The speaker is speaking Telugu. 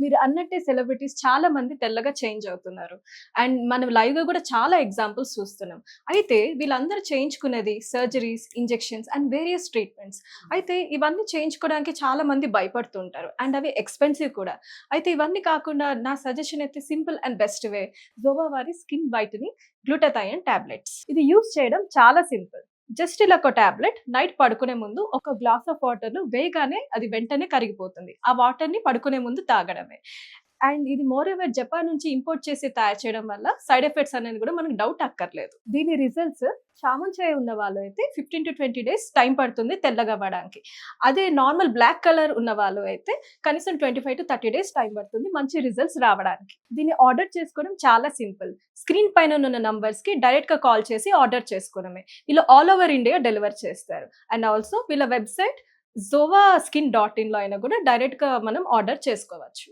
మీరు అన్నట్టే సెలబ్రిటీస్ చాలా మంది తెల్లగా చేంజ్ అవుతున్నారు. అండ్ మనం లైవ్‌గా గూడా చాలా ఎగ్జాంపుల్స్ చూస్తున్నాం. అయితే వీళ్ళందరూ చేయించుకునేది surgeries, injections and various treatments. అయితే ఇవన్నీ చేయించుకోవడానికి చాలా మంది భయపడుతుంటారు. అండ్ అవి ఎక్స్‌పెన్సివ్ కూడా. అయితే ఇవన్నీ కాకుండా నా సజెషన్ అయితే సింపుల్ అండ్ బెస్ట్ వే జోవా వారి స్కిన్ వైటనింగ్ గ్లూటాథయోన్ టాబ్లెట్స్. ఇది యూజ్ చేయడం చాలా సింపుల్. జస్ట్ ఇలా ఒక టాబ్లెట్ నైట్ పడుకునే ముందు ఒక గ్లాస్ ఆఫ్ వాటర్‌లో వేయగానే అది వెంటనే కరిగిపోతుంది. ఆ వాటర్‌ని పడుకునే ముందు తాగడమే. అండ్ ఇది మోర్ ఓవర్ జపాన్ నుంచి ఇంపోర్ట్ చేసి తయారు చేయడం వల్ల సైడ్ ఎఫెక్ట్స్ అనేది కూడా మనకు డౌట్ అక్కర్లేదు. దీని రిజల్ట్స్ చామంచాయ ఉన్న వాళ్ళు అయితే 15-20 డేస్ టైం పడుతుంది తెల్లగా అవ్వడానికి. అదే నార్మల్ బ్లాక్ కలర్ ఉన్న వాళ్ళు అయితే కనీసం 25-30 డేస్ టైం పడుతుంది మంచి రిజల్ట్స్ రావడానికి. దీన్ని ఆర్డర్ చేసుకోవడం చాలా సింపుల్. స్క్రీన్ పైన ఉన్న నంబర్స్‌కి డైరెక్ట్‌గా కాల్ చేసి ఆర్డర్ చేసుకోవడమే. వీళ్ళు ఆల్ ఓవర్ ఇండియా డెలివర్ చేస్తారు. అండ్ ఆల్సో వీళ్ళ వెబ్‌సైట్ zovaSkin.in లో అయినా కూడా డైరెక్ట్‌గా మనం ఆర్డర్ చేసుకోవచ్చు.